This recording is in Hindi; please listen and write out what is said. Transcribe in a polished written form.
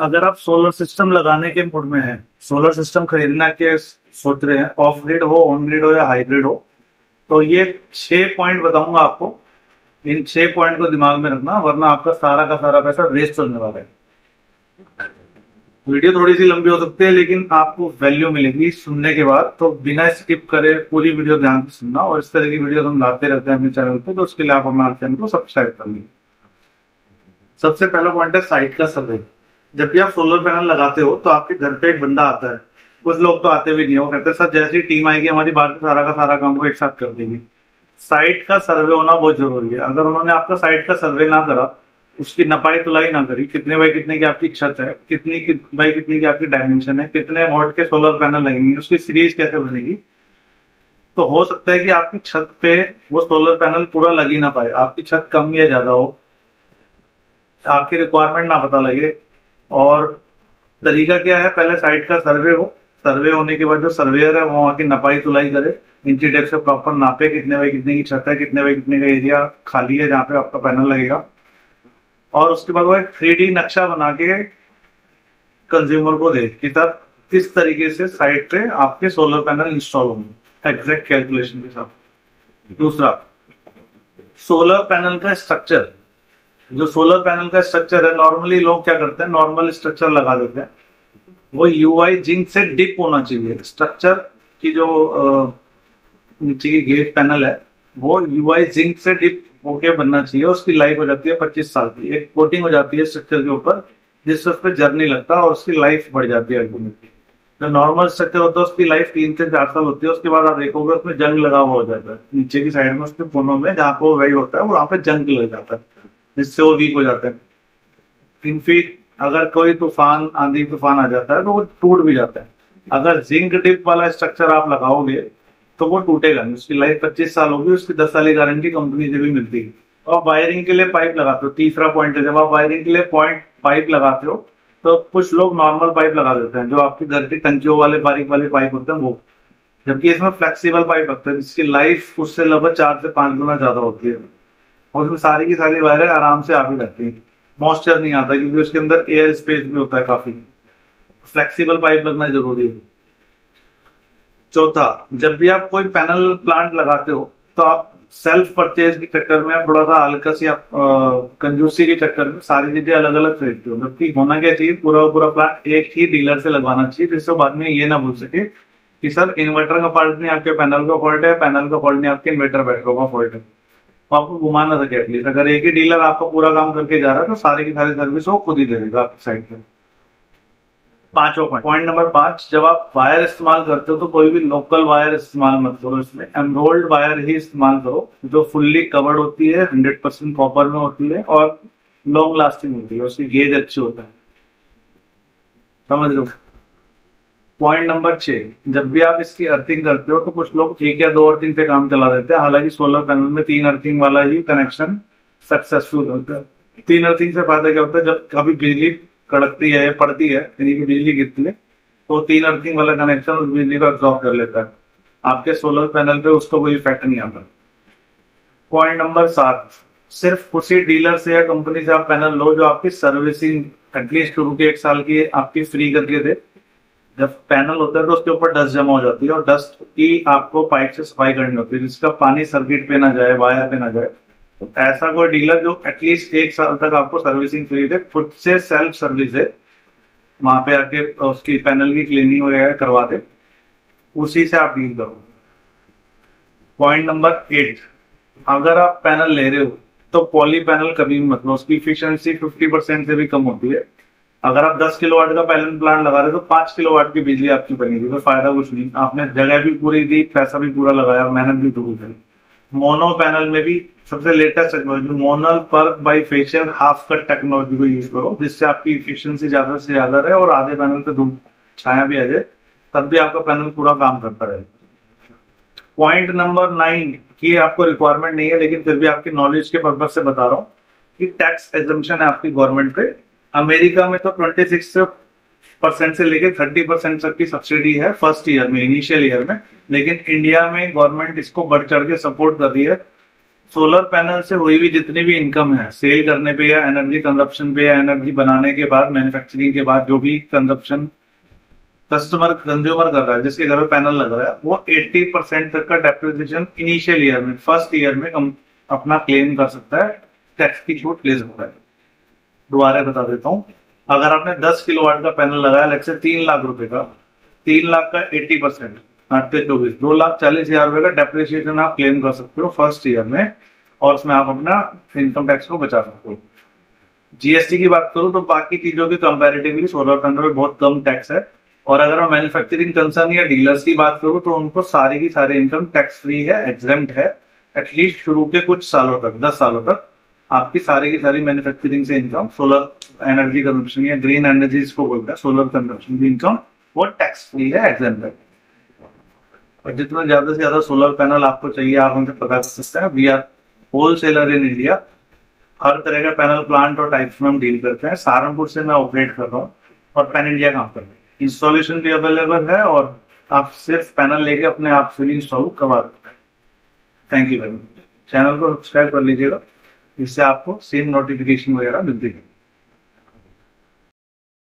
अगर आप सोलर सिस्टम लगाने के मूड में हैं, सोलर सिस्टम खरीदना के सोच रहे हैं, ऑफ ग्रिड हो, ऑन ग्रिड हो या हाइब्रिड हो, तो ये 6 पॉइंट बताऊंगा आपको। इन 6 पॉइंट को दिमाग में रखना, वरना आपका सारा का सारा पैसा वेस्ट होने वाला है। वीडियो थोड़ी सी लंबी हो सकती है, लेकिन आपको वैल्यू मिलेगी सुनने के बाद। तो बिना स्किप करे पूरी वीडियो ध्यान से सुनना, और इस तरह की वीडियो हम लाते रहते हैं अपने चैनल पे, तो उसके लिए आप हमारे चैनल को सब्सक्राइब कर लीजिए। सबसे पहला पॉइंट है साइट का सर्वे। जब भी आप सोलर पैनल लगाते हो तो आपके घर पे एक बंदा आता है। कुछ लोग तो आते भी नहीं हो, कहते हैं सर जैसी टीम आएगी हमारी बात सारा का सारा काम को एक साथ कर देगी। साइट का सर्वे होना बहुत जरूरी है। अगर उन्होंने आपका साइट का सर्वे ना करा, उसकी नपाई तुलाई ना करी, कितने बाई कितने की आपकी छत है, बाई कितने की आपकी डायमेंशन है, कितने वॉट के सोलर पैनल लगेंगे, उसकी सीरीज कैसे बनेगी, तो हो सकता है कि आपकी छत पे वो सोलर पैनल पूरा लग ही ना पाए, आपकी छत कम या ज्यादा हो, आपकी रिक्वायरमेंट ना पता लगे। और तरीका क्या है, पहले साइट का सर्वे हो। सर्वे होने के बाद जो सर्वेयर है वो वहाँ की नपाई तुलाई करे, इंची टेप से प्रॉपर नापे कितने बाई कितने की छत है, कितने बाई कितने का एरिया खाली है जहाँ पे आपका पैनल लगेगा। और उसके बाद वो एक 3D नक्शा बना के कंज्यूमर को दे कि तब किस तरीके से साइट पे आपके सोलर पैनल इंस्टॉल होंगे, एग्जैक्ट कैलकुलेशन के साथ। दूसरा, सोलर पैनल का स्ट्रक्चर। जो सोलर पैनल का स्ट्रक्चर है, नॉर्मली लोग क्या करते हैं, नॉर्मल स्ट्रक्चर लगा देते हैं। वो यूआई जिंक से डिप होना चाहिए स्ट्रक्चर की। जो नीचे की गेट पैनल है वो यूआई जिंक से डिप होके बनना चाहिए। उसकी लाइफ हो जाती है 25 साल की। एक कोटिंग हो जाती है स्ट्रक्चर के ऊपर जिससे उस पर जर नहीं लगता और उसकी लाइफ बढ़ जाती है अल्टीमेटली। जो नॉर्मल स्ट्रक्चर होता है उसकी लाइफ 3 से 4 साल होती है। उसके बाद आप देखोगे उसमें जंग लगा हुआ हो जाता है नीचे की साइड में, उसके कोनों में जहाँ पे वही होता है वहां पे जंग लग जाता है, जिससे वो वीक हो जाता है। इनफैक्ट अगर कोई तूफान आंधी तूफान आ जाता है तो वो टूट भी जाता है। अगर जिंक टिप वाला स्ट्रक्चर आप लगाओगे तो वो टूटेगा नहीं, उसकी लाइफ 25 साल होगी, उसकी 10 साल की गारंटी कंपनी से भी मिलती है। और आप वायरिंग के लिए पाइप लगाते हो, तीसरा पॉइंट है, जब आप वायरिंग के लिए पॉइंट पाइप लगाते हो तो कुछ लोग नॉर्मल पाइप लगा देते हैं, जो आपकी घर की टंकियों वाले बारीक वाले पाइप होते हैं वो। जबकि इसमें फ्लेक्सिबल पाइप लगता है जिसकी लाइफ उससे लगभग 4 से 5 गुना ज्यादा होती है, और उसमें सारी की सारी वायरें आराम से आ भी जाती है, मॉइस्चर नहीं आता क्योंकि उसके अंदर एयर स्पेस भी होता है काफी। फ्लेक्सिबल पाइप लगना जरूरी है। चौथा, जब भी आप कोई पैनल प्लांट लगाते हो तो आप सेल्फ परचेज के चक्कर में, थोड़ा सा हल्का सी आप कंजूसी के चक्कर में सारी चीजें अलग अलग खरीदते हो। जबकि होना क्या चाहिए, पूरा पूरा प्लांट एक ही डीलर से लगवाना चाहिए, जिससे बाद में ये ना बोल सके कि सर इन्वर्टर का फॉल्ट नहीं आपके पैनल का फॉल्ट है, पैनल का फॉल्ट नहीं आपके इन्वर्टर बैटरी का फॉल्ट है। तो आपको घुमा ना सके एटलीस्ट। अगर एक ही डीलर आपका पूरा काम करके जा रहा है तो सारी की सारी सर्विस वो खुद ही दे देगा आपकी साइड पे। पांचवा पॉइंट नंबर 5, जब आप वायर इस्तेमाल करते हो तो कोई भी लोकल वायर इस्तेमाल मत करो, इसमें एमरोल्ड वायर ही इस्तेमाल करो जो फुल्ली कवर्ड होती है, 100% कॉपर में होती है और लॉन्ग लास्टिंग होती है, उसकी गेज अच्छी होता है। समझ लो। पॉइंट नंबर 6, जब भी आप इसकी अर्थिंग करते हो तो कुछ लोग 1 या 2 अर्थिंग से काम चला देते हैं, हालांकि सोलर पैनल में 3 अर्थिंग वाला ही कनेक्शन सक्सेसफुल होता है। 3 अर्थिंग से फायदा क्या होता है, जब कभी बिजली कड़कती है पड़ती है यानी कि बिजली गिरती है तो 3 अर्थिंग वाला कनेक्शन उस बिजली को एब्जॉर्ब कर लेता है, आपके सोलर पैनल पे उसको कोई इफेक्ट नहीं आता। पॉइंट नंबर 7, सिर्फ उसी डीलर से या कंपनी से आप पैनल लो जो आपकी सर्विसिंग एटलीस्ट शुरू के 1 साल की आपकी फ्री करके दे। जब पैनल होता है तो उसके ऊपर डस्ट जमा हो जाती है और डस्ट की आपको पाइप से सफाई करनी होती है, जिसका पानी सर्किट पे ना जाए, वायर पे ना जाए। तो ऐसा कोई डीलर जो एटलीस्ट 1 साल तक आपको सर्विसिंग फ्री दे, खुद से सेल्फ सर्विस है, वहां पे आके उसकी पैनल की क्लीनिंग वगैरह करवा दे, उसी से आप डील करो। पॉइंट नंबर 8, अगर आप पैनल ले रहे हो तो पॉली पैनल कभी भी मत लो, उसकी इफिशियंसी 50% से भी कम होती है। अगर आप 10 किलोवाट का पैनल प्लांट लगा रहे हो तो 5 किलोवाट की बिजली आपकी बनेगी, तो फायदा कुछ नहीं, आपने जगह भी पूरी दी, पैसा भी पूरा लगाया, मेहनत भी पूरी करी। मोनो पैनल में भी सबसे लेटेस्ट टेक्नोलॉजी मोनल पर बाइफेशियल हाफ कट टेक्नोलॉजी को यूज करो, जिससे आपकी इफिशियंसी ज्यादा से ज्यादा रहे और आधे पैनल पे धूप छाया भी आ जाए, तब भी आपका पैनल पूरा काम करता रहे। पॉइंट नंबर 9 की आपको रिक्वायरमेंट नहीं है, लेकिन फिर भी आपकी नॉलेज के पर्पज से बता रहा हूँ कि टैक्स एग्जम्पशन है आपकी गवर्नमेंट पे। अमेरिका में तो 26% से लेकर 30% तक की सब्सिडी है फर्स्ट ईयर में, इनिशियल ईयर में, लेकिन इंडिया में गवर्नमेंट इसको बढ़ चढ़ के सपोर्ट कर रही है सोलर पैनल से हुई भी जितनी भी इनकम है सेल करने पे या एनर्जी कंजप्शन पे या एनर्जी बनाने के बाद मैन्युफैक्चरिंग के बाद जो भी कंजप्शन कस्टमर कंज्यूमर कर रहा है, जिसके घर में पैनल लग रहा है, वो 80% तक का डेप्रिसिएशन इनिशियल ईयर में, फर्स्ट ईयर में अपना क्लेम कर सकता है, टैक्स की छूट ले सकता है। दोबारा बता देता हूँ, अगर आपने 10 किलोवाट का पैनल लगाया लेट्स से 3 लाख रुपए का, 3 लाख का 80%, 8 से 24, 2,40,000 रुपए का डेप्रिसिएशन आप क्लेम कर सकते हो फर्स्ट ईयर में, और उसमें आप अपना इनकम टैक्स को बचा सकते हो। जीएसटी की बात करूँ तो बाकी चीजों की कंपैरेटिवली सोलर पैनल में बहुत कम टैक्स है। और अगर मैं मैन्युफैक्चरिंग कंसर्न या डीलर्स की बात करूँ तो उनको सारी की सारी इनकम टैक्स फ्री है, एग्जेम्प्ट है, एटलीस्ट शुरू के कुछ सालों तक, 10 सालों तक आपकी सारी की सारी मैन्युफैक्चरिंग से इनकम, सोलर एनर्जी कंजप्शन या ग्रीन एनर्जी इसको बोलते हैं, सोलर कंजप्शन की इनकम वो टैक्स फ्री है, एग्जेम्प्ट है। और जितना ज्यादा से ज्यादा सोलर पैनल आपको चाहिए आप हमसे पता कर सकते हैं। We are wholesaler in India, हर तरह का पैनल प्लांट और टाइप्स में हम डील करते हैं। सहारनपुर से मैं ऑपरेट कर रहा हूँ और पैन इंडिया काम कर रहे हैं। इंस्टॉलेशन भी अवेलेबल है और आप सिर्फ पैनल लेके अपने आप से इंस्टॉल करवा सकते हैं। Thank you very much. Channel को सब्सक्राइब कर लीजिएगा, इससे आपको सेम नोटिफिकेशन वगैरह मिलती है।